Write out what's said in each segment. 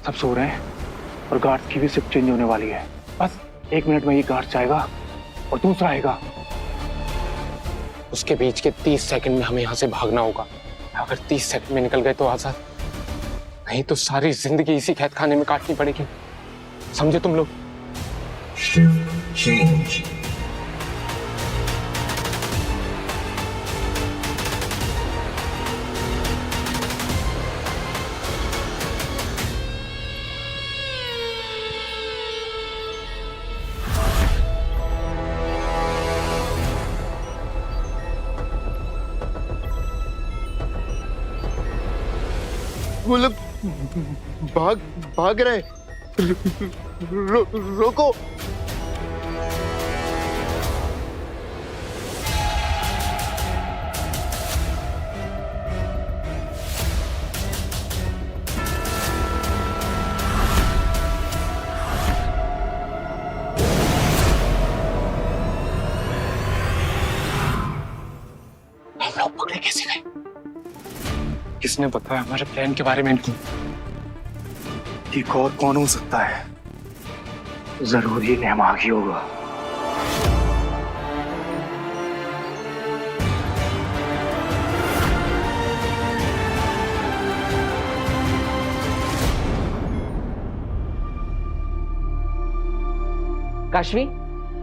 सब सो रहे हैं और गार्ड की भी शिफ्ट चेंज होने वाली है। बस 1 मिनट में ये गार्ड जाएगा और दूसरा आएगा। उसके बीच के 30 सेकंड में हमें यहाँ से भागना होगा। अगर 30 सेकंड में निकल गए तो आजाद, नहीं तो सारी जिंदगी इसी कैद खाने में काटनी पड़ेगी। समझे तुम लोग? वो लोग भाग रहे। रोको। हम लोग पकड़े कैसे गए? किसने बताया हमारे प्लान के बारे में इनको? एक और कौन हो सकता है? जरूर ही नेमागी होगा। काशवी,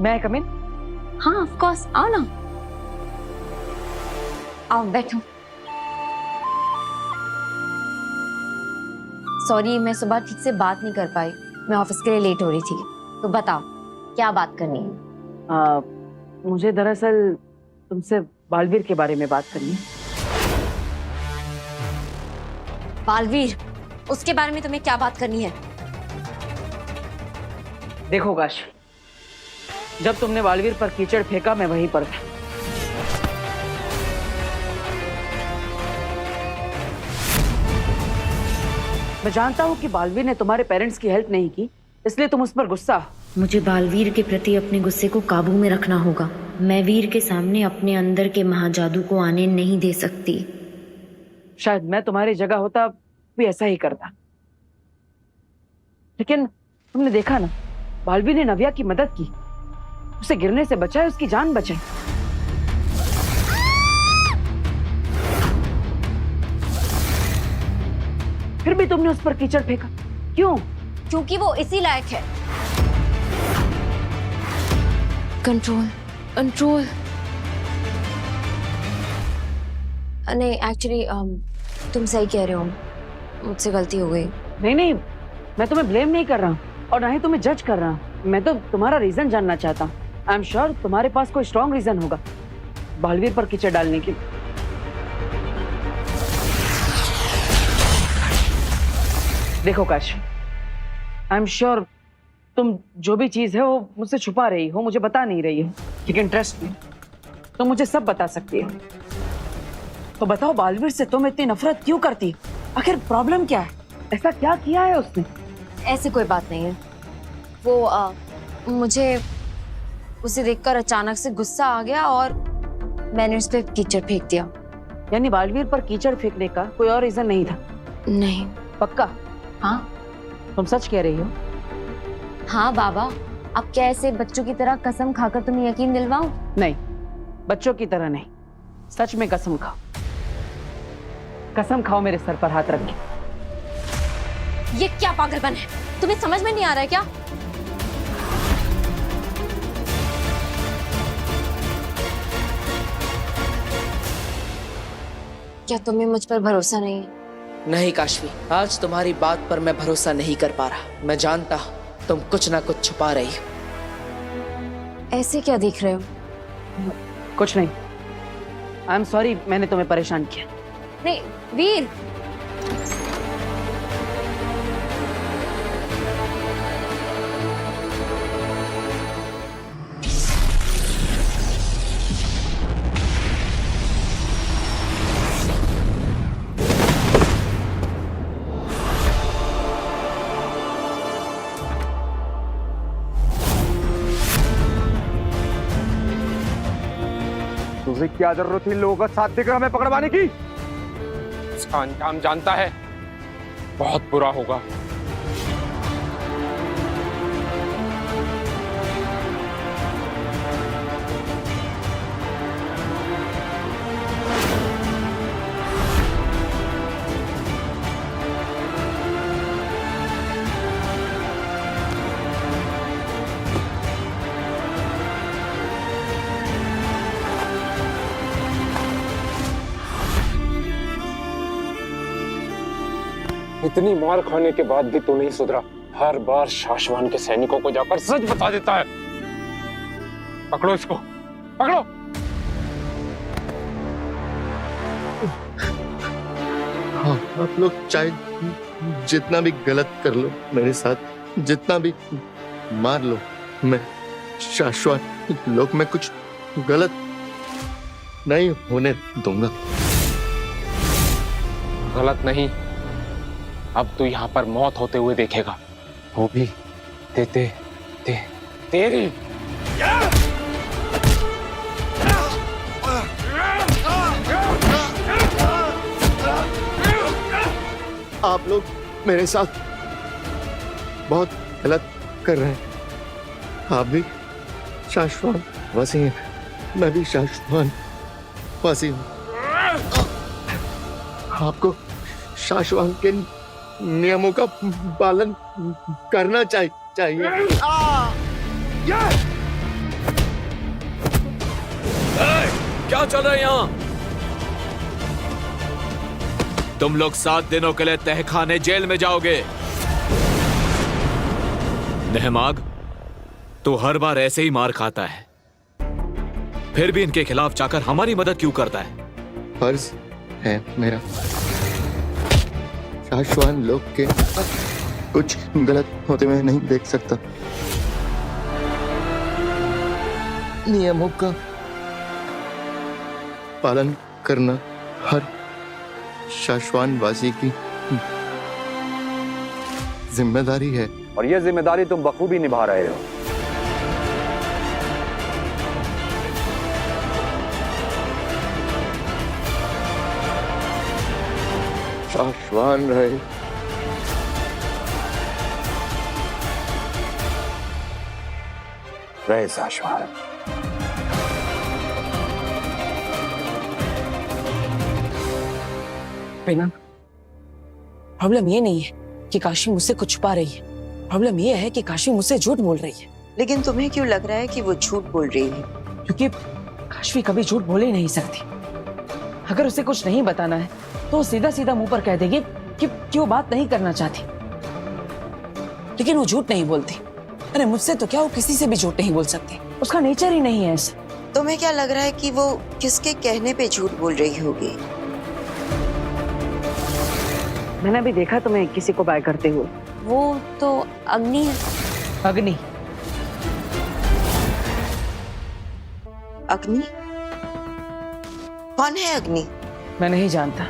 मैं कम इन? हाँ ऑफ कोर्स, आओ ना, आओ बैठो। सॉरी, मैं सुबह ठीक से बात नहीं कर पाई, मैं ऑफिस के लिए लेट हो रही थी। तो बताओ क्या बात करनी है? मुझे दरअसल तुमसे बालवीर के बारे में बात करनी है। बालवीर, उसके बारे में तुम्हें क्या बात करनी है? देखो काशवी, जब तुमने बालवीर पर कीचड़ फेंका मैं वहीं पर था। मैं जानता हूँ कि बालवीर ने तुम्हारे पेरेंट्स की हेल्प नहीं की, इसलिए तुम उस पर गुस्सा। मुझे बालवीर के प्रति अपने गुस्से को काबू में रखना होगा। मैं वीर के सामने अपने अंदर के महाजादू को आने नहीं दे सकती। शायद मैं तुम्हारी जगह होता भी ऐसा ही करता, लेकिन तुमने देखा ना, बालवीर ने नव्या की मदद की, उसे गिरने से बचाए, उसकी जान बचाई। फिर भी तुमने उस पर कीचड़ फेंका, क्यों? क्योंकि वो इसी लायक है। Control control. नहीं एक्चुअली तुम सही कह रहे हो, मुझसे गलती हो गई। नहीं नहीं, मैं तुम्हें ब्लेम नहीं कर रहा हूँ और ना ही तुम्हें जज कर रहा हूँ। मैं तो तुम्हारा रीजन जानना चाहता हूँ। आई एम श्योर तुम्हारे पास कोई स्ट्रॉन्ग रीजन होगा बालवीर पर कीचड़ डालने की। देखो काश, आई एम श्योर तुम जो भी चीज है वो मुझसे छुपा रही हो, मुझे बता नहीं रही हो, लेकिन ट्रस्ट मी, तुम मुझे सब बता सकती हो। तो बताओ, बालवीर से तुम इतनी नफरत क्यों करती? आखिर प्रॉब्लम क्या है? ऐसा क्या किया है उसने? ऐसी कोई बात नहीं है। वो मुझे उसे देखकर अचानक से गुस्सा आ गया और मैंने उस पर कीचड़ फेंक दिया। यानी बालवीर पर कीचड़ फेंकने का कोई और रीजन नहीं था? नहीं। पक्का? हाँ। तुम सच कह रही हो? हाँ बाबा, अब क्या ऐसे बच्चों की तरह कसम खाकर तुम्हें यकीन दिलवाऊं? नहीं, बच्चों की तरह नहीं, सच में कसम खाओ। कसम खाओ मेरे सर पर हाथ रख के। ये क्या पागलपन है? तुम्हें समझ में नहीं आ रहा है क्या? क्या तुम्हें मुझ पर भरोसा नहीं है? नहीं काशवी, आज तुम्हारी बात पर मैं भरोसा नहीं कर पा रहा। मैं जानता हूँ तुम कुछ ना कुछ छुपा रही हो। ऐसे क्या देख रहे हो? कुछ नहीं। आई एम सॉरी, मैंने तुम्हें परेशान किया। नहीं वीर, तुझे क्या जरूरत थी इन लोगों का साथ देकर हमें पकड़वाने की? इसका अंजाम जानता है, बहुत बुरा होगा। इतनी मार खाने के बाद भी तू नहीं सुधरा। हर बार शाश्वान के सैनिकों को जाकर सच बता देता है। पकड़ो इसको, पकड़ो। हाँ, आप लोग चाहे जितना भी गलत कर लो मेरे साथ, जितना भी मार लो, मैं शाश्वत लोग में कुछ गलत नहीं होने दूंगा। गलत नहीं, अब तू यहाँ पर मौत होते हुए देखेगा, वो भी तेरी। आप लोग मेरे साथ बहुत गलत कर रहे हैं। आप भी शाश्वत वासी हैं, मैं भी शाश्वत वासी हूँ। आपको शाश्वत के नियमों का पालन करना चाहिए। क्या चल रहा है यहाँ? तुम लोग 7 दिनों के लिए तहखाने जेल में जाओगे। नहमाग, तू हर बार ऐसे ही मार खाता है, फिर भी इनके खिलाफ जाकर हमारी मदद क्यों करता है? फर्ज है मेरा शाश्वत लोग के कुछ गलत होते हुए नहीं देख सकता। नियमों का पालन करना हर शाश्वत वासी की जिम्मेदारी है। और ये जिम्मेदारी तुम बखूबी निभा रहे हो। शाश्वत रहे। रहे शाश्वत। प्रेमा, प्रॉब्लम ये नहीं है कि काशी मुझसे कुछ छुपा रही है, प्रॉब्लम ये है कि काशी मुझसे झूठ बोल रही है। लेकिन तुम्हें क्यों लग रहा है कि वो झूठ बोल रही है? क्योंकि काशी कभी झूठ बोल ही नहीं सकती। अगर उसे कुछ नहीं बताना है तो वो सीधा सीधा मुंह पर कह देगी कि वो बात नहीं करना चाहती, लेकिन वो झूठ नहीं बोलती। अरे मुझसे तो क्या, वो किसी से भी झूठ नहीं बोल सकती, उसका नेचर ही नहीं है ऐसा। तुम्हें क्या लग रहा है कि वो किसके कहने पे झूठ बोल रही होगी? मैंने भी देखा तुम्हें किसी को बाय करते हुए। वो तो अग्नि है। अग्नि? अग्नि? कौन है अग्नि? मैं नहीं जानता।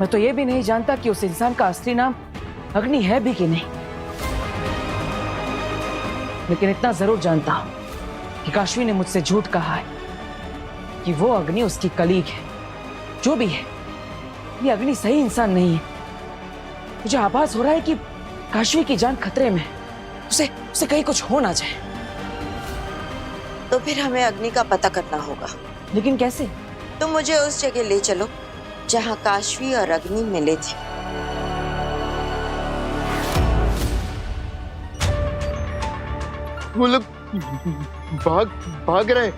मैं तो ये भी नहीं जानता कि उस इंसान का असली नाम अग्नि है भी कि नहीं, लेकिन इतना जरूर जानता हूं कि काशवी ने मुझसे झूठ कहा है कि वो अग्नि उसकी कलीग है। जो भी है, ये अग्नि सही इंसान नहीं है। मुझे आभास हो रहा है कि काशवी की जान खतरे में है, उसे कहीं कुछ हो ना जाए। तो फिर हमें अग्नि का पता करना होगा। लेकिन कैसे? तुम मुझे उस जगह ले चलो जहां काशवी और अग्नि मिले थे। वो लोग भाग रहे।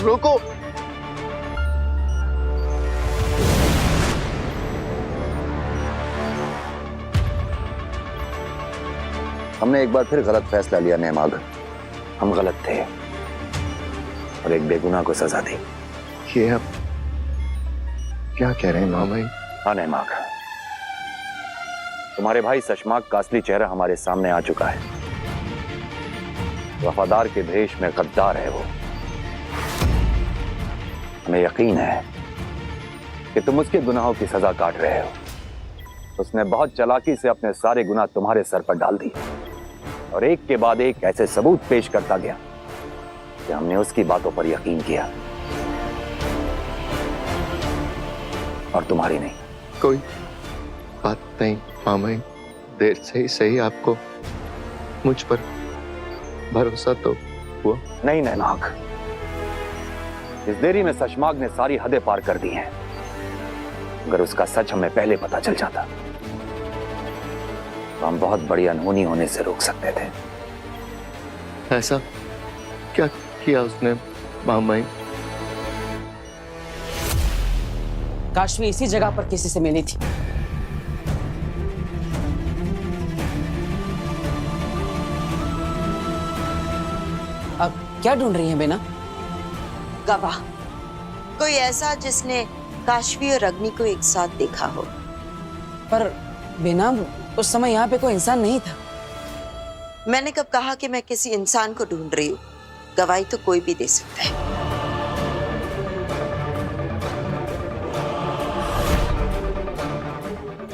रोको। हमने एक बार फिर गलत फैसला लिया नेमाग। हम गलत थे और एक बेगुनाह को सजा दी। ये आप क्या कह रहे हैं मामाई? हाँ नेमाग, तुम्हारे भाई सशमाक का असली चेहरा हमारे सामने आ चुका है। वफादार के भेष में गद्दार है वो। हमें यकीन है कि तुम उसके गुनाहों की सजा काट रहे हो। उसने बहुत चालाकी से अपने सारे गुनाह तुम्हारे सर पर डाल दिए और एक के बाद एक ऐसे सबूत पेश करता गया कि हमने उसकी बातों पर यकीन किया और तुम्हारी नहीं। कोई बात नहीं मामाई, देर से ही सही आपको मुझ पर भरोसा तो हुआ। नहीं नैनाक, इस देरी में सशमाग ने सारी हदें पार कर दी हैं। अगर उसका सच हमें पहले पता चल जाता तो हम बहुत बड़ी अनहोनी होने से रोक सकते थे। ऐसा क्या किया उसने मामाई? काशवी इसी जगह पर किसी से मिली थी। अब क्या ढूंढ रही हैं बेना? गवाह, कोई ऐसा जिसने काशवी और अग्नि को एक साथ देखा हो। पर बेना, उस समय यहाँ पे कोई इंसान नहीं था। मैंने कब कहा कि मैं किसी इंसान को ढूंढ रही हूँ? गवाही तो कोई भी दे सकता है।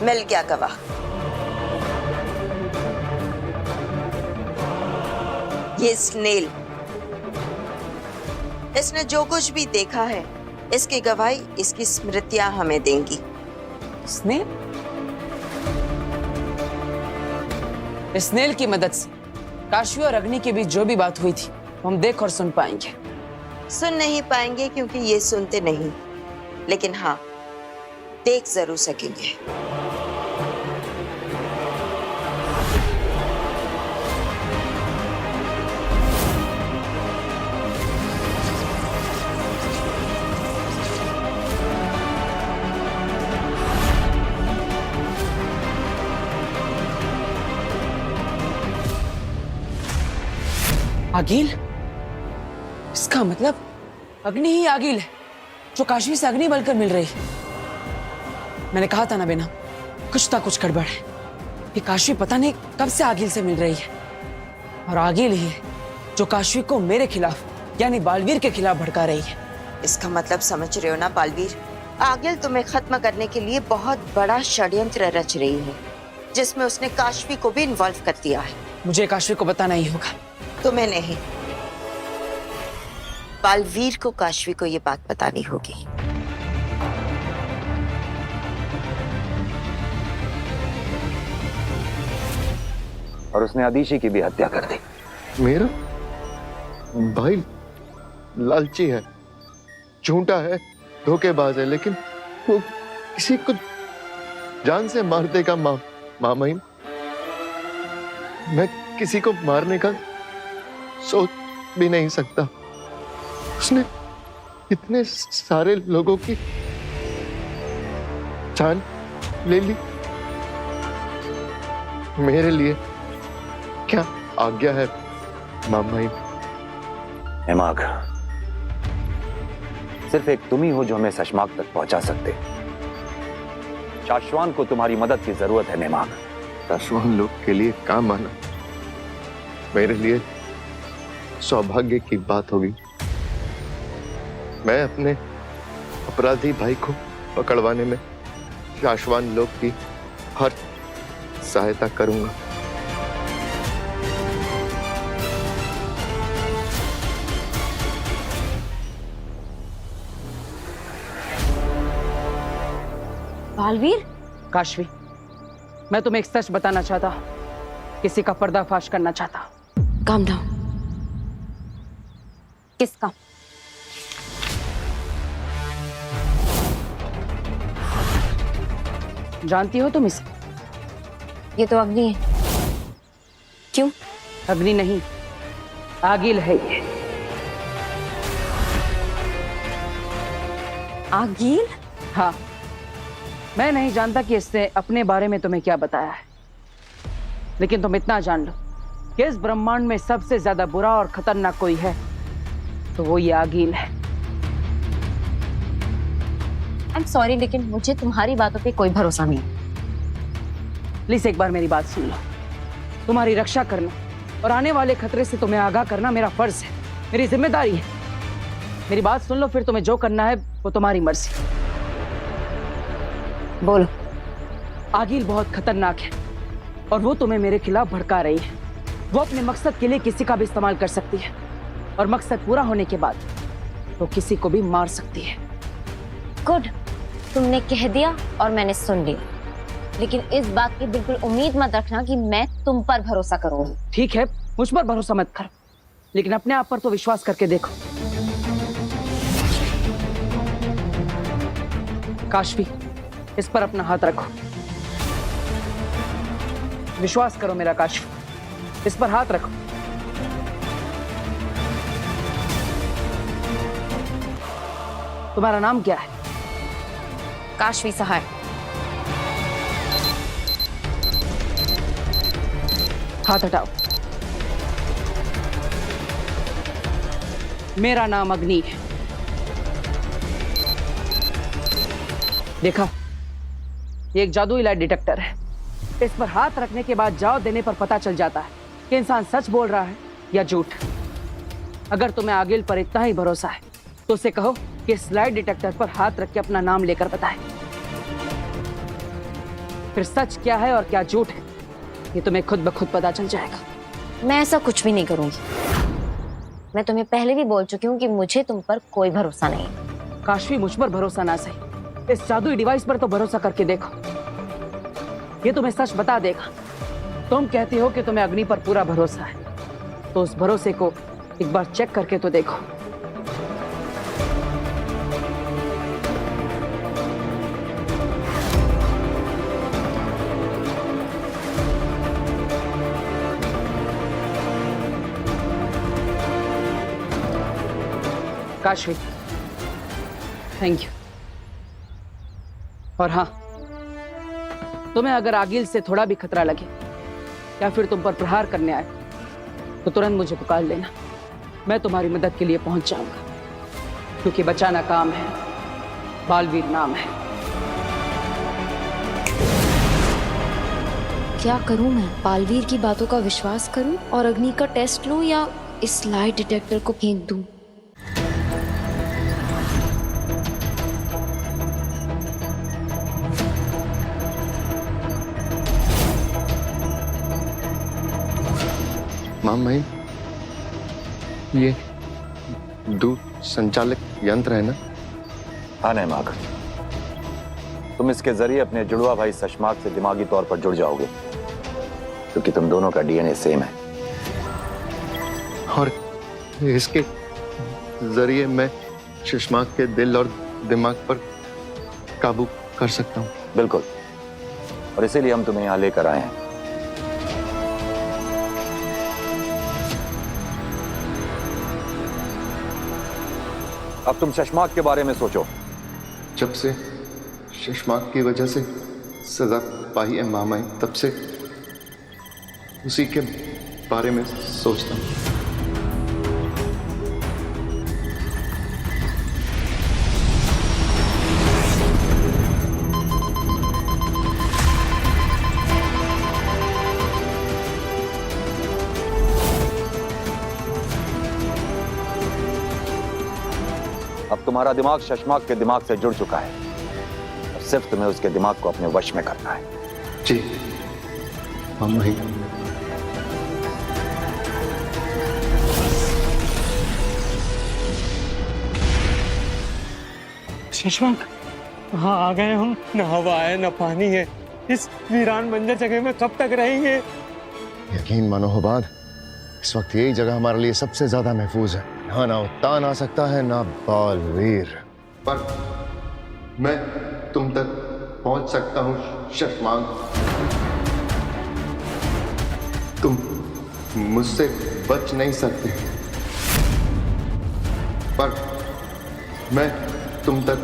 मिल गया गवाह। ये स्नेल, इसने जो कुछ भी देखा है, इसकी गवाही इसकी स्मृतियां हमें देंगी। स्नेल? स्नेल की मदद से काशवी और अग्नि के बीच जो भी बात हुई थी वो हम देख और सुन पाएंगे। सुन नहीं पाएंगे क्योंकि ये सुनते नहीं, लेकिन हाँ, देख जरूर सकेंगे। आगिल? इसका मतलब अग्नि ही आगिल है जो काशवी से अग्नि बनकर मिल रही है। मैंने कहा था ना बेना, कुछ ना कुछ गड़बड़ है। ये काशवी पता नहीं कब से आगिल से मिल रही है, और आगिल ही है जो काशवी को मेरे खिलाफ यानी बालवीर के खिलाफ भड़का रही है। इसका मतलब समझ रहे हो ना बालवीर? आगिल तुम्हें खत्म करने के लिए बहुत बड़ा षड्यंत्र रच रही है, जिसमें उसने काशवी को भी इन्वॉल्व कर दिया है। मुझे काशवी को बताना ही होगा। तुम्हें नहीं, बालवीर को काशवी को ये बात बतानी होगी। और उसने आदिशी की भी हत्या कर दी। मेरा भाई लालची है, झूठा है, धोखेबाज है, लेकिन वो किसी को जान से मार देगा। मामाइन, मैं किसी को मारने का सोच भी नहीं सकता। उसने इतने सारे लोगों की जान ले ली। मेरे लिए क्या आज्ञा है मामाइन? नेमाग, सिर्फ एक तुम ही हो जो हमें शशमाक तक पहुंचा सकते। शाश्वान को तुम्हारी मदद की जरूरत है नेमाग। शाश्वान लोग के लिए काम आना मेरे लिए सौभाग्य की बात होगी। मैं अपने अपराधी भाई को पकड़वाने में शाश्वान लोग की हर सहायता करूंगा। बालवीर, काशवी, मैं तुम्हें एक सच बताना चाहता, किसी का पर्दाफाश करना चाहता। Calm down. किसका? जानती हो तुम इसको? ये तो अग्नि है। क्यों? अग्नि नहीं, आगिल है ये। आगिल? हाँ, मैं नहीं जानता कि इसने अपने बारे में तुम्हें क्या बताया है, लेकिन तुम इतना जान लो कि इस ब्रह्मांड में सबसे ज्यादा बुरा और खतरनाक कोई है तो वो ये आगिल है। आई एम सॉरी, लेकिन मुझे तुम्हारी बातों पे कोई भरोसा नहीं। प्लीज एक बार मेरी बात सुन लो। तुम्हारी रक्षा करना और आने वाले खतरे से तुम्हें आगाह करना मेरा फर्ज है, मेरी जिम्मेदारी है। मेरी बात सुन लो, फिर तुम्हें जो करना है वो तुम्हारी मर्जी। बोलो। आगिल बहुत खतरनाक है और वो तुम्हें मेरे खिलाफ भड़का रही है। वो अपने मकसद के लिए किसी का भी इस्तेमाल कर सकती है और मकसद पूरा होने के बाद वो किसी को भी मार सकती है। गुड, तुमने कह दिया और मैंने सुन लिया, लेकिन इस बात की बिल्कुल उम्मीद मत रखना कि मैं तुम पर भरोसा करूंगी। ठीक है, मुझ पर भरोसा मत करो, लेकिन अपने आप पर तो विश्वास करके देखो। काशवी, इस पर अपना हाथ रखो। विश्वास करो मेरा काशवी, इस पर हाथ रखो। तुम्हारा नाम क्या है? काशवी सहाय। हाथ हटाओ। मेरा नाम अग्नि है। देखा, ये एक जादुई लाइट डिटेक्टर है। इस पर हाथ रखने के बाद जाओ देने पर पता चल जाता है कि इंसान सच बोल रहा है या झूठ। अगर तुम्हें आगिल पर इतना ही भरोसा है तो उसे कहो कि इस लाइट डिटेक्टर पर हाथ रख के अपना नाम लेकर बताए। फिर सच क्या है और क्या झूठ है ये तुम्हें खुद ब खुद पता चल जाएगा। मैं ऐसा कुछ भी नहीं करूंगी। मैं तुम्हें पहले भी बोल चुकी हूँ कि मुझे तुम पर कोई भरोसा नहीं। काशवी, मुझ पर भरोसा ना सही, इस जादुई डिवाइस पर तो भरोसा करके देखो, ये तुम्हें सच बता देगा। तुम कहती हो कि तुम्हें अग्नि पर पूरा भरोसा है, तो उस भरोसे को एक बार चेक करके तो देखो। Kashvi, thank you. और हाँ, तुम्हें अगर आगिल से थोड़ा भी खतरा लगे या फिर तुम पर प्रहार करने आए तो तुरंत मुझे पुकार लेना। मैं तुम्हारी मदद के लिए पहुंच जाऊंगा, क्योंकि बचाना काम है, बालवीर नाम है। क्या करूं मैं? बालवीर की बातों का विश्वास करूं और अग्नि का टेस्ट लूं या इस लाइट डिटेक्टर को फेंक दूं? माम भाई, ये दूर संचालक यंत्र है ना? हाँ नैमाग, तुम इसके जरिए अपने जुड़वा भाई सशमाक से दिमागी तौर पर जुड़ जाओगे, क्योंकि तुम दोनों का डीएनए सेम है। और इसके जरिए मैं सशमाक के दिल और दिमाग पर काबू कर सकता हूँ। बिल्कुल, और इसीलिए हम तुम्हें यहाँ लेकर आए हैं। अब तुम शशमाक के बारे में सोचो। जब से शशमाक की वजह से सजा पाई है मामाई, तब से उसी के बारे में सोचता हूँ। अब तुम्हारा दिमाग शशमाक के दिमाग से जुड़ चुका है, अब सिर्फ तुम्हें उसके दिमाग को अपने वश में करना है। जी मामा ही। शशमाक, हाँ आ गए हम। न हवा है न पानी है, इस वीरान बंजर जगह में कब तक रहेंगे? यकीन मानो होबाद, इस वक्त यही जगह हमारे लिए सबसे ज्यादा महफूज है। यहाँ ना उत्तान आ सकता है ना बालवीर। पर मैं तुम तक पहुंच सकता हूँ शशमाक। तुम मुझसे बच नहीं सकते, पर मैं तुम तक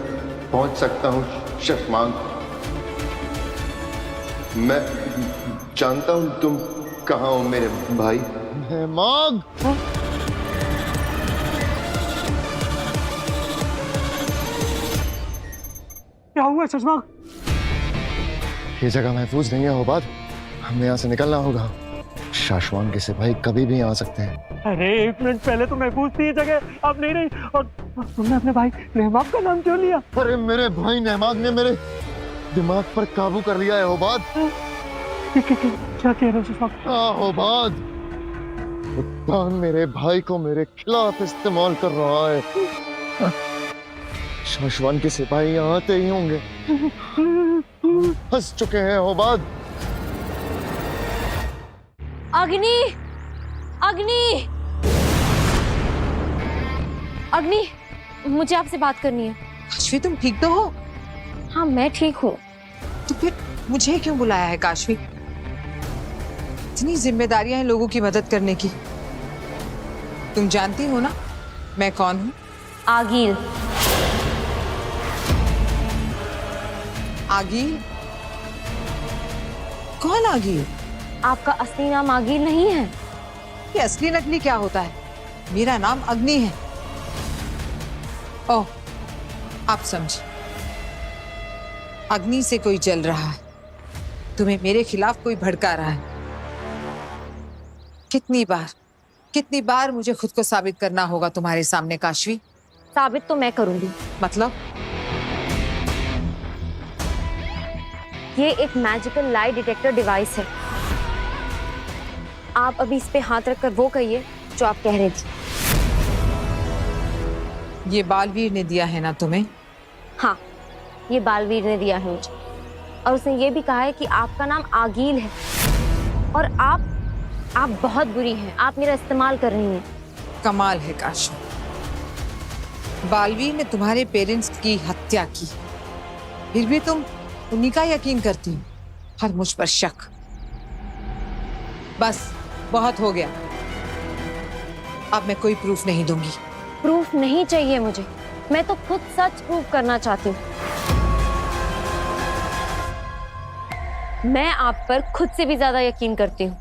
पहुंच सकता हूँ शशमाक। मैं जानता हूँ तुम कहाँ हो मेरे भाई। माग क्या हुआ शशमाक? ये जगह महफूज नहीं है होबाद, हमें यहाँ से निकलना होगा। शाश्वान के सिपाही कभी भी आ सकते हैं। अरे एक मिनट पहले तो महफूज थी ये जगह, अब नहीं रही। और तुमने अपने भाई नेहमाग का नाम क्यों लिया? अरे मेरे भाई नेहमाग ने मेरे दिमाग पर काबू कर लिया है होबाद। क्या कह रहे हो शशमाक? हाँ होबाद, उत्तान मेरे भाई को मेरे खिलाफ इस्तेमाल कर रहा है। शाश्वान के सिपाही यहाँ आते ही होंगे, फंस चुके हैं होबाद। अग्नि, अग्नि, अग्नि, मुझे आपसे बात करनी है। काशवी, तुम ठीक तो हो? हाँ मैं ठीक हूँ। तो फिर मुझे क्यों बुलाया है काशवी? इतनी जिम्मेदारियां हैं लोगों की मदद करने की। तुम जानती हो ना मैं कौन हूँ? आगिल। आगील? कौन आगील? आपका असली नाम आगील नहीं है। ये असली नकली क्या होता है? मेरा नाम अग्नि है। ओह, आप समझे। अग्नि से कोई जल रहा है, तुम्हें मेरे खिलाफ कोई भड़का रहा है। कितनी बार मुझे खुद को साबित करना होगा तुम्हारे सामने काशवी? साबित तो मैं करूंगी। मतलब? ये एक मैजिकल लाई डिटेक्टर डिवाइस है। आप अभी इस पे हाथ रखकर वो कहिए जो आप कह रहे थे। ये बालवीर ने दिया है ना तुम्हें? हाँ, ये बालवीर ने दिया है मुझे, और उसने ये भी कहा है कि आपका नाम आगील है और आप बहुत बुरी हैं। आप मेरा इस्तेमाल कर रही हैं। कमाल है काशवी, बालवीर ने तुम्हारे पेरेंट्स की हत्या की, फिर भी तुम उन्हीं का यकीन करती हो और मुझ पर शक। बस बहुत हो गया, अब मैं कोई प्रूफ नहीं दूंगी। प्रूफ नहीं चाहिए मुझे, मैं तो खुद सच प्रूफ करना चाहती हूँ। मैं आप पर खुद से भी ज्यादा यकीन करती हूँ।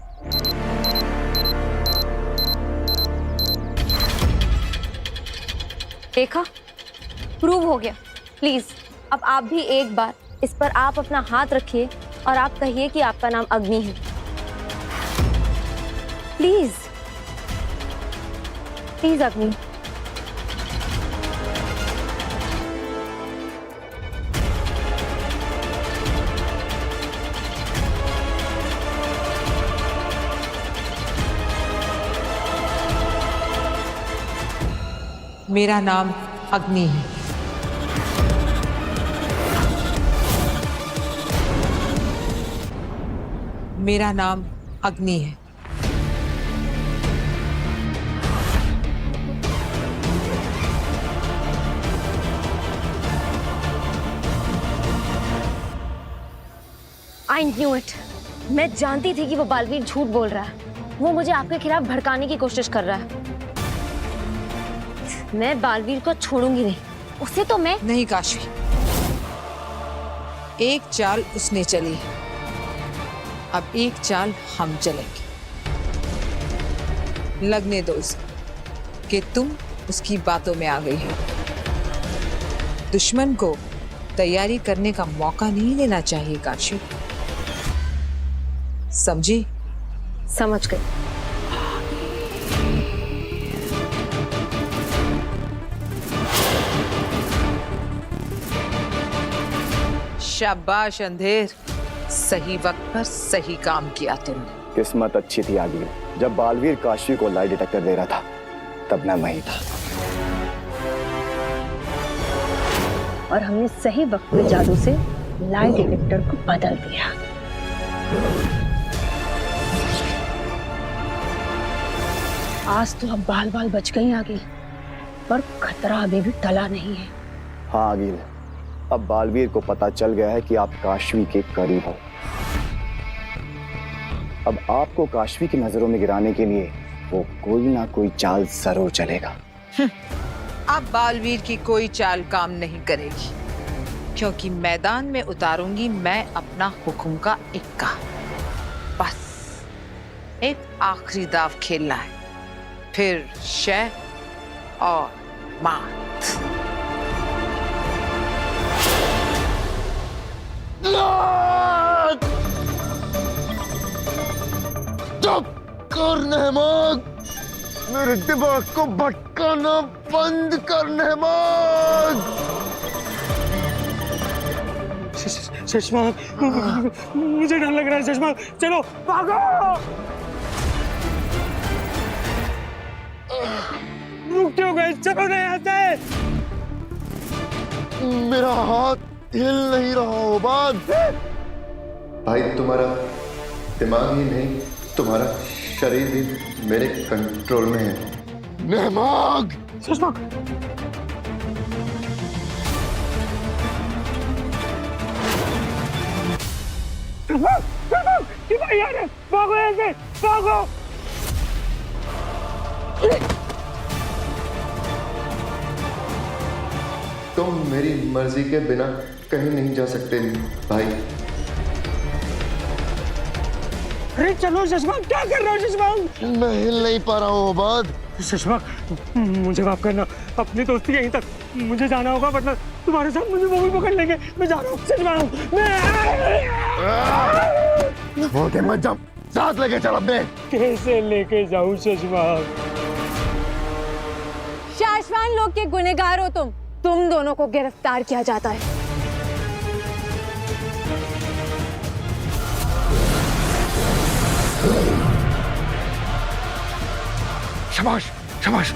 देखा, प्रूव हो गया। प्लीज अब आप भी एक बार इस पर आप अपना हाथ रखिए और आप कहिए कि आपका नाम अग्नि है। प्लीज प्लीज अग्नि। मेरा नाम अग्नि है। मेरा नाम अग्नि है। I knew it. मैं जानती थी कि वो बालवीर झूठ बोल रहा है। वो मुझे आपके खिलाफ भड़काने की कोशिश कर रहा है। मैं बालवीर को छोड़ूंगी नहीं, उसे तो मैं नहीं काशवी, एक चाल उसने चली है, अब एक चाल हम चलेंगे। लगने दो उसे कि तुम उसकी बातों में आ गई हो। दुश्मन को तैयारी करने का मौका नहीं लेना चाहिए काशवी, समझी? समझ गई। शाबाश अंधेर, सही वक्त पर सही काम किया तुमने। किस्मत अच्छी थी आगील, जब बालवीर काशवी को लाई डिटेक्टर दे रहा था तब मैं वहीं था। और हमने सही वक्त पे जादू से लाई डिटेक्टर को बदल दिया। आज तो अब बाल बाल बच गई आगे, पर खतरा अभी भी टला नहीं है। हाँ आगील, अब बालवीर को पता चल गया है कि आप काशवी के करीब हो। अब आपको काशवी की नजरों में गिराने के लिए वो कोई ना कोई चाल जरूर चलेगा। अब बालवीर की कोई चाल काम नहीं करेगी, क्योंकि मैदान में उतारूंगी मैं अपना हुक्म का इक्का। बस एक आखिरी दाव खेलना है, फिर शह और मात। चुप कर नेहमाग, मेरे दिमाग को भटकाना बंद कर नेहमाग। शशमाग, मुझे डर लग रहा है। शशमाग चलो भागो। रुक क्यों गए? चलो नहीं आता है। मेरा हाथ हिल नहीं रहा हो बाद। भाई तुम्हारा दिमाग ही नहीं, तुम्हारा शरीर भी मेरे कंट्रोल में है। नेहमाग, शशमाग यार, भागो ऐसे, भागो। तुम मेरी मर्जी के बिना कहीं नहीं जा सकते भाई। अरे चलो शशमाक, क्या कर रहे हो शशमाक? मैं हिल नहीं पा रहा हूँ उबाद। शशमाक, मुझे माफ करना, अपनी दोस्ती यहीं तक, मुझे जाना होगा वरना तुम्हारे साथ मुझे वो भी पकड़ लेंगे। मैं जा रहा हूँ शशमाक, बोलते मत जाओ, साथ लेके चल अपने। कैसे लेके जाऊँ शशमाक? शाश्वान लोग के गुनहगार हो तुम दोनों को गिरफ्तार किया जाता है। शाबाश शाबाश।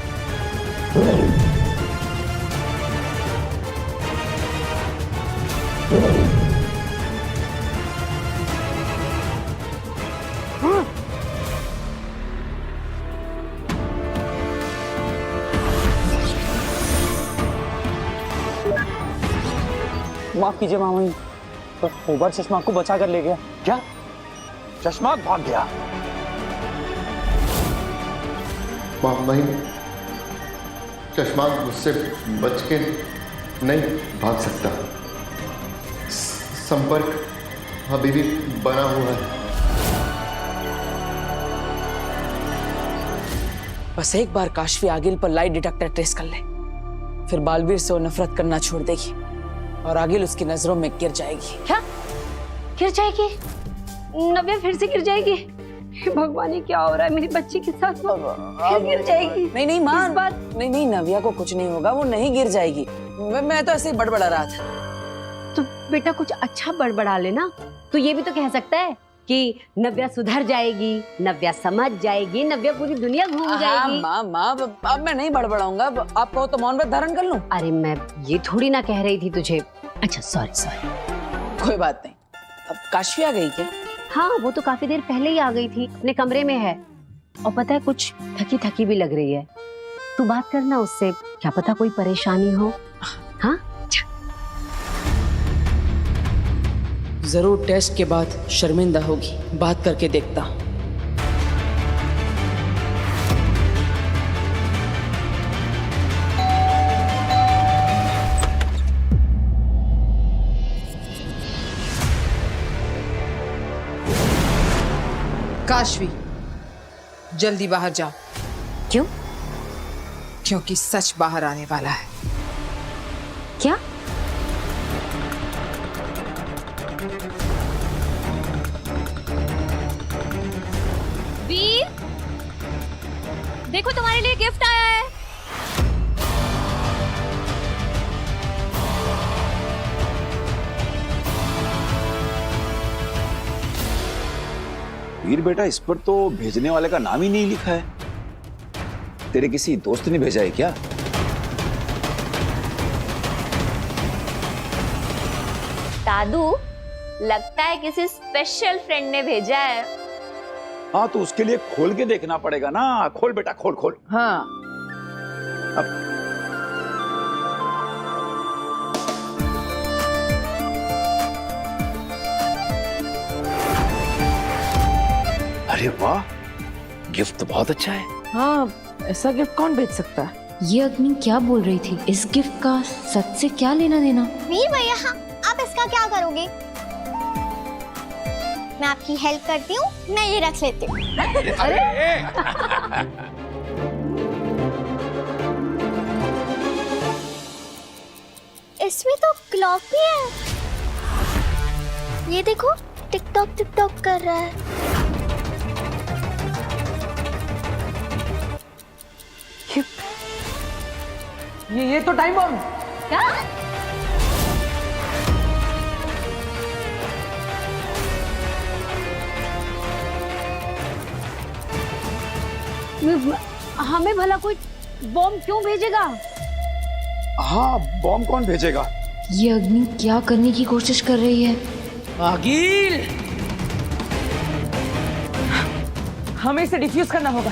माफ कीजिए मामा जी, तो ओबर शशमाक को बचा कर ले गया। क्या? चश्माक भाग गया? माही, चश्मा मुझसे बच के नहीं भाग सकता। संपर्क अभी भी बना हुआ है। बस एक बार काशवी आगिल पर लाई डिटेक्टर ट्रेस कर ले, फिर बालवीर से वो नफरत करना छोड़ देगी और आगिल उसकी नजरों में गिर जाएगी। क्या गिर जाएगी? नव्या फिर से गिर जाएगी? भगवान, ये क्या हो रहा है मेरी बच्ची के साथ? फिर गिर जाएगी? नहीं मां, नहीं नव्या को कुछ नहीं होगा, वो नहीं गिर जाएगी। मैं तो ऐसे ही बड़बड़ा रहा था। तो बेटा कुछ अच्छा बड़बड़ा लेना। तो ये भी तो कह सकता है कि नव्या सुधर जाएगी, नव्या समझ जाएगी, नव्या पूरी दुनिया घूम जाएगी। माँ अब मैं नहीं बड़बड़ाऊंगा। आप कहो तो मौन व्रत धारण कर लूं? अरे मैं ये थोड़ी ना कह रही थी तुझे। अच्छा सॉरी। कोई बात नहीं। अब काशवी आ गई क्या? हाँ, वो तो काफी देर पहले ही आ गई थी, अपने कमरे में है। और पता है कुछ थकी थकी भी लग रही है। तू बात करना उससे, क्या पता कोई परेशानी हो। हाँ जरूर टेस्ट के बाद शर्मिंदा होगी, बात करके देखता हूं। काशवी, जल्दी बाहर जाओ। क्यों? क्योंकि सच बाहर आने वाला है। क्या? वीर, देखो तुम्हारे लिए गिफ्ट आया है। वीर बेटा, इस पर तो भेजने वाले का नाम ही नहीं लिखा है। तेरे किसी दोस्त ने भेजा है क्या? दादू, लगता है किसी स्पेशल फ्रेंड ने भेजा है। हाँ, तो उसके लिए खोल के देखना पड़ेगा ना। खोल बेटा, खोल खोल। हाँ। अरे वाह, गिफ्ट तो बहुत अच्छा है। हाँ, ऐसा गिफ्ट कौन भेज सकता है? ये अग्नि क्या बोल रही थी? इस गिफ्ट का सच से क्या लेना देना? वीर भैया, आप इसका क्या करोगे? मैं आपकी हेल्प करती हूँ, मैं ये रख लेती हूँ। इसमें तो क्लॉक भी है। ये देखो, टिकटॉक टिकटॉक कर रहा है। ये तो टाइम बम। क्या? हमें भला कोई बॉम्ब क्यों भेजेगा? हाँ, बॉम्ब कौन भेजेगा? ये अग्नि क्या करने की कोशिश कर रही है? आगिल, हमें इसे डिफ्यूज करना होगा।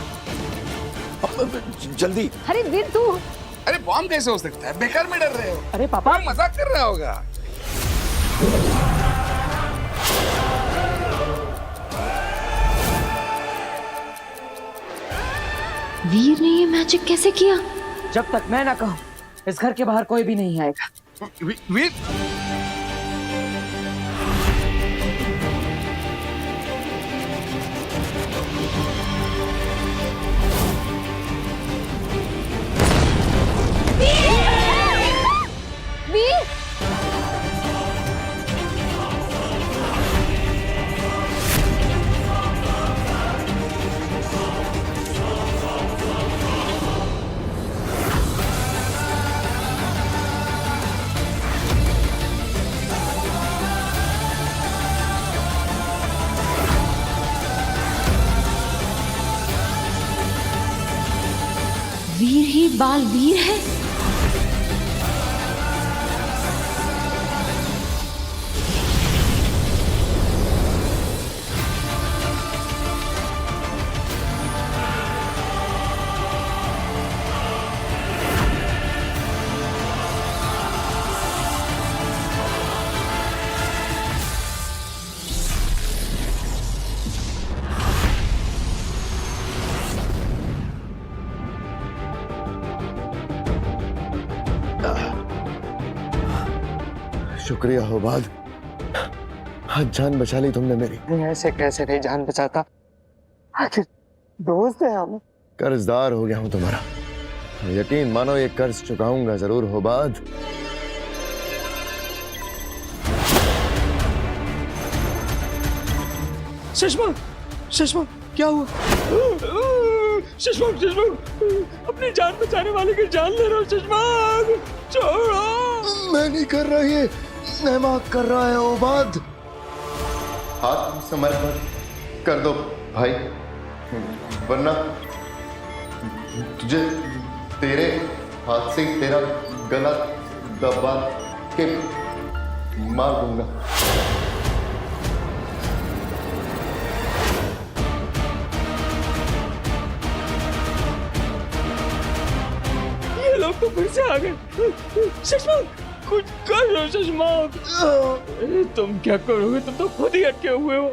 जल्दी। अरे वीर तू। अरे बॉम्ब कैसे हो सकता है? बेकार में डर रहे हो। अरे पापा, मजाक कर रहा होगा। वीर ने ये मैजिक कैसे किया? जब तक मैं ना कहूं, इस घर के बाहर कोई भी नहीं आएगा। वीर, वीर ही बालवीर है। शुक्रिया होबाद, आज जान बचा ली तुमने मेरी। ऐसे कैसे नहीं जान बचाता, आखिर दोस्त है हम। कर्जदार हो गया हूं तुम्हारा, यकीन मानो ये कर्ज चुकाऊंगा जरूर होबाद। सुषमा, सुषमा क्या हुआ? सुषमा, सुषमा अपनी जान बचाने वाले की जान ले रहा हूँ। सुषमा छोड़ो। मैं नहीं कर रहा, ये नेमाक कर रहा है होबाद। हाथ समर्पण कर दो भाई, वरना तुझे तेरे हाथ से तेरा गला दबा के मार दूंगा। ये लोग तो फिर से आ गए। सुषमा कुछ कर लो सुषमा। तुम क्या करोगे, तुम तो खुद ही अटके हुए हो।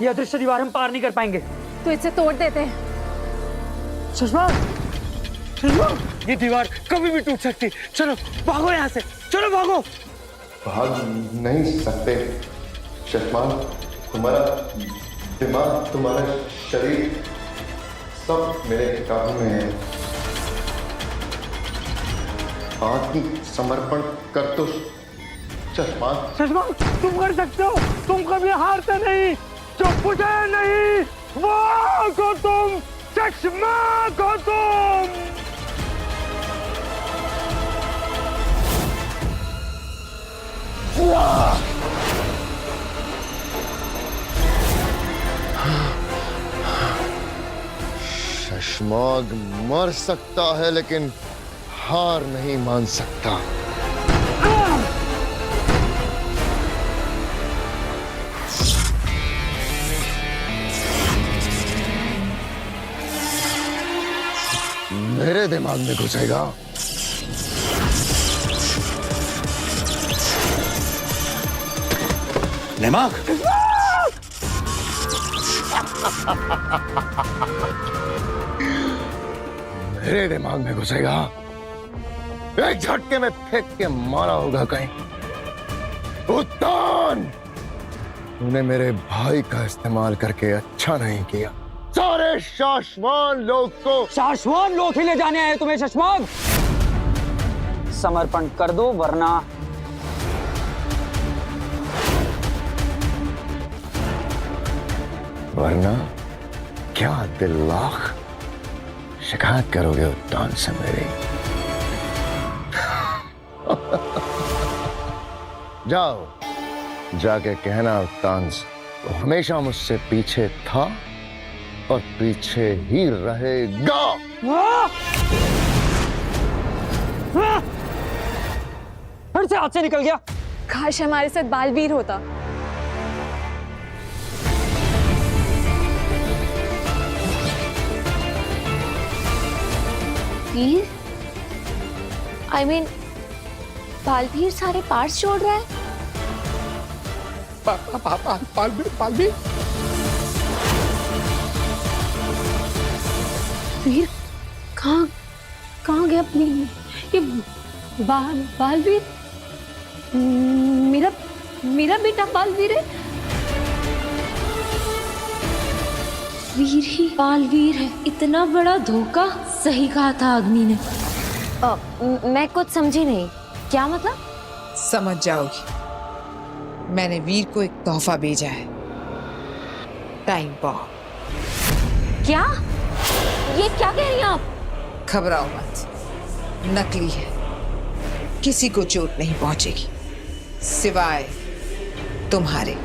ये अदृश्य दीवार हम पार नहीं कर पाएंगे, तो इसे तोड़ देते हैं। सुषमा, सुषमा ये दीवार कभी भी टूट सकती। चलो भागो यहाँ से, चलो भागो। भाग नहीं सकते शतमान, तुम्हारा दिमाग, तुम्हारा शरीर सब मेरे काबू में है। आत्म समर्पण कर दो शतमान। सुषमा तुम कर सकते हो, तुम कभी हारते नहीं, चुप नहीं, वाह को तुम, चश्मा को तुम। शशमाग मर सकता है लेकिन हार नहीं मान सकता। मेरे दिमाग में घुसेगा। नेमाग, मेरे दिमाग में घुसेगा, एक झटके में फेंक के मारा होगा कहीं। उत्तान, तूने मेरे भाई का इस्तेमाल करके अच्छा नहीं किया। सारे शाश्वान लोग को शाश्वान लोग ही ले जाने आए तुम्हें शशमाग। समर्पण कर दो वरना क्या दिल लाख शिकायत करोगे उत्तान से मेरी। जाओ जाके कहना उत्तान से, वो हमेशा मुझसे पीछे था और पीछे ही रहेगा। फिर से हाथ से निकल गया। काश हमारे साथ बालवीर होता। वीर? I mean, बालवीर सारे पार्ट्स जोड़ रहा है। पालवी वीर कहाँ गया? ये बालवीर मेरा बेटा बालवीर है। वीर ही बालवीर है, इतना बड़ा धोखा। सही कहा था अग्नि ने। मैं कुछ समझी नहीं, क्या मतलब? समझ जाओगी। मैंने वीर को एक तोहफा भेजा है, टाइम बॉम्ब। क्या? ये क्या कह रही हैं आप? घबराओ मत, नकली है, किसी को चोट नहीं पहुंचेगी सिवाय तुम्हारे।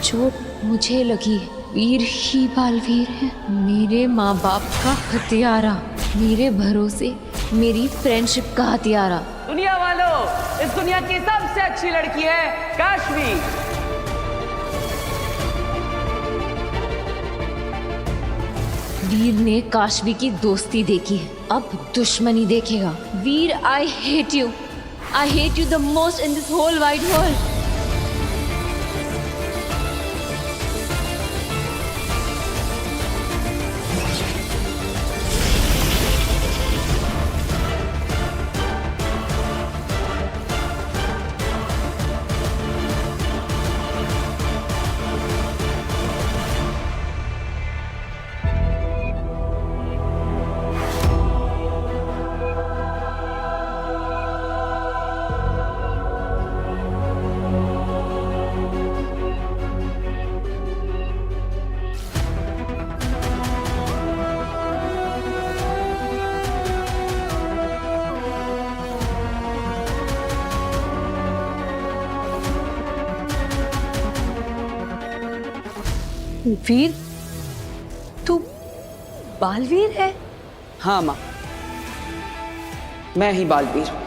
चोट मुझे लगी है, वीर ही बालवीर है, मेरे माँ बाप का हथियारा, मेरे भरोसे मेरी फ्रेंडशिप का हथियारा। दुनिया वालों, इस दुनिया की सबसे अच्छी लड़की है काशवी। वीर ने काशवी की दोस्ती देखी है, अब दुश्मनी देखेगा। Veer, I hate you the most in this whole wide world. Veer, तू बालवीर है? हाँ माँ, मैं ही बालवीर।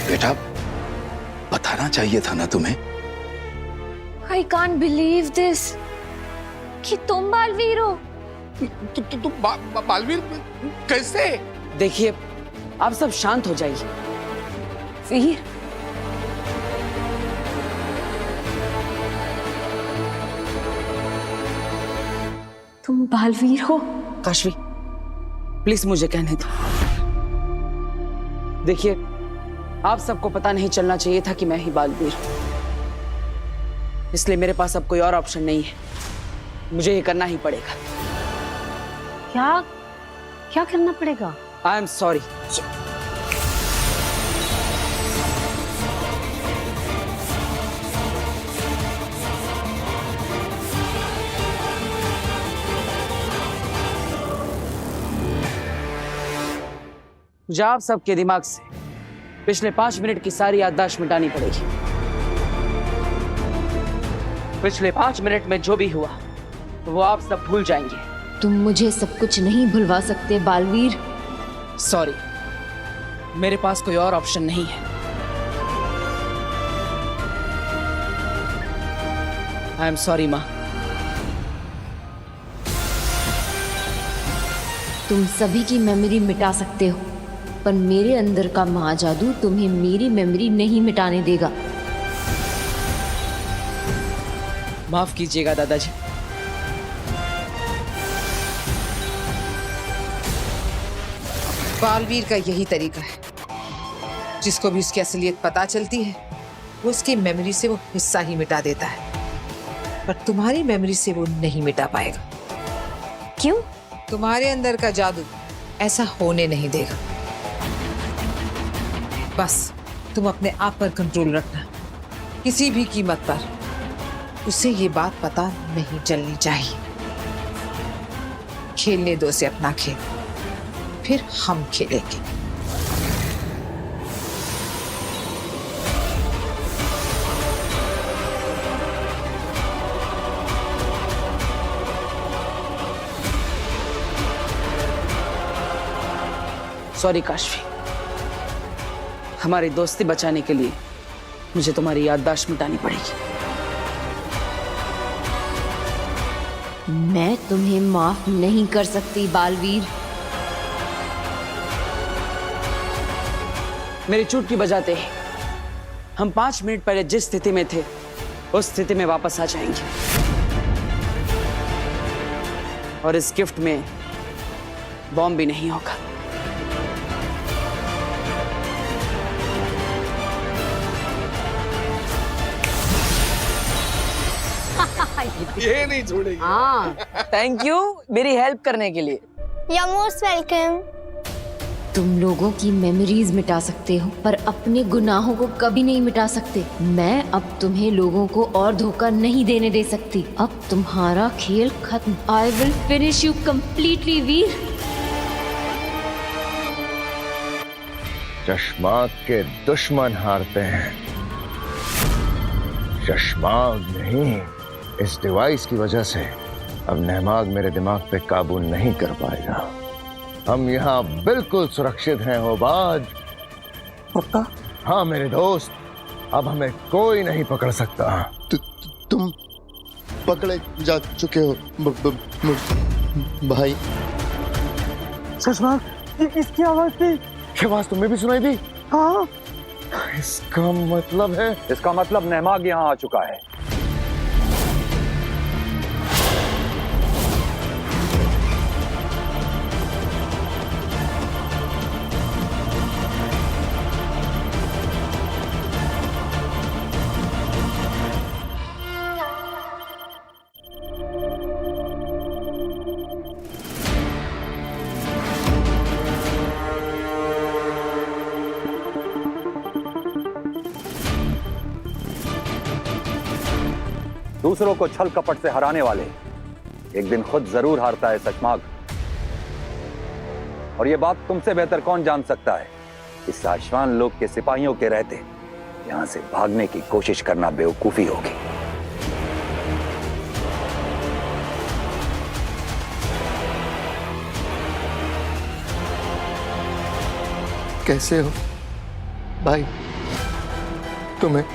बेटा, बताना चाहिए था ना तुम्हें। आई कांट बिलीव दिस कि तुम बालवीर हो। तुम बालवीर कैसे? देखिए, आप सब शांत हो जाइए। वीर, तुम बालवीर हो? काशवी, प्लीज मुझे कहने दो। देखिए, आप सबको पता नहीं चलना चाहिए था कि मैं ही बालवीर हूं, इसलिए मेरे पास अब कोई और ऑप्शन नहीं है, मुझे ये करना ही पड़ेगा। क्या करना पड़ेगा? I am sorry. मुझे आप सबके दिमाग से पिछले 5 मिनट की सारी याददाश्त मिटानी पड़ेगी। पिछले 5 मिनट में जो भी हुआ वो आप सब भूल जाएंगे। तुम मुझे सब कुछ नहीं भुलवा सकते बालवीर। सॉरी, मेरे पास कोई और ऑप्शन नहीं है। आई एम सॉरी माँ। तुम सभी की मेमोरी मिटा सकते हो, पर मेरे अंदर का महाजादू तुम्हें मेरी मेमोरी नहीं मिटाने देगा। माफ कीजिएगा दादाजी। बालवीर का यही तरीका है, जिसको भी उसकी असलियत पता चलती है वो उसकी मेमोरी से वो हिस्सा ही मिटा देता है, पर तुम्हारी मेमोरी से वो नहीं मिटा पाएगा। क्यों? तुम्हारे अंदर का जादू ऐसा होने नहीं देगा। बस तुम अपने आप पर कंट्रोल रखना, किसी भी कीमत पर उसे ये बात पता नहीं चलनी चाहिए। खेलने दो उसे अपना खेल, फिर हम खेलेंगे। सॉरी काशवी, हमारी दोस्ती बचाने के लिए मुझे तुम्हारी याददाश्त मिटानी पड़ेगी। मैं तुम्हें माफ नहीं कर सकती बालवीर। मेरी चुटकी बजाते ही हम 5 मिनट पहले जिस स्थिति में थे उस स्थिति में वापस आ जाएंगे। और इस गिफ्ट में बॉम्ब भी नहीं होगा। ये नहीं छोड़ेगी। हाँ, थैंक यू मेरी हेल्प करने के लिए। You're most welcome. तुम लोगों की मेमोरीज मिटा सकते हो पर अपने गुनाहों को कभी नहीं मिटा सकते। मैं अब तुम्हें लोगों को और धोखा नहीं देने दे सकती। अब तुम्हारा खेल खत्म। I will finish you completely Veer. चश्मा के दुश्मन हारते हैं, चश्मा नहीं। इस डिवाइस की वजह से अब नेमाग मेरे दिमाग पे काबू नहीं कर पाएगा। हम यहाँ बिल्कुल सुरक्षित हैं होबाज। पक्का? हाँ मेरे दोस्त, अब हमें कोई नहीं पकड़ सकता। तुम पकड़े जा चुके हो भाई। चश्मा, इसकी आवाज थी। ये आवाज तुम्हें भी सुनाई दी? हाँ। इसका मतलब है? इसका मतलब नेमाग यहाँ आ चुका है। दूसरों को छल कपट से हराने वाले एक दिन खुद जरूर हारता है सचमाग। और ये बात तुमसे बेहतर कौन जान सकता है। इस आश्वान लोक के सिपाहियों के रहते यहां से भागने की कोशिश करना बेवकूफी होगी। कैसे हो भाई? तुम्हें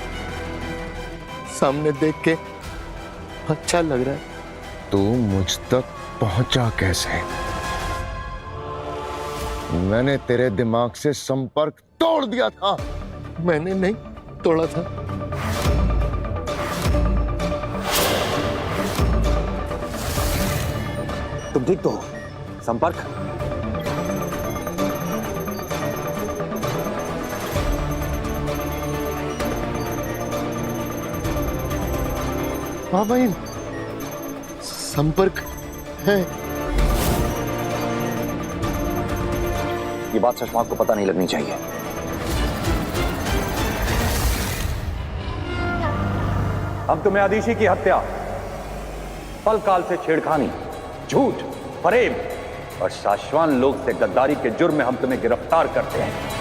सामने देख के अच्छा लग रहा है। तू मुझ तक पहुंचा कैसे? मैंने तेरे दिमाग से संपर्क तोड़ दिया था। मैंने नहीं तोड़ा था। तुम ठीक तो हो? संपर्क? हाँ भाई, संपर्क है। ये बात सचमाग को पता नहीं लगनी चाहिए। हम तुम्हें आदिशी की हत्या, पल काल से छेड़खानी, झूठ, फरेब और शाश्वान लोक से गद्दारी के जुर्म में हम तुम्हें गिरफ्तार करते हैं।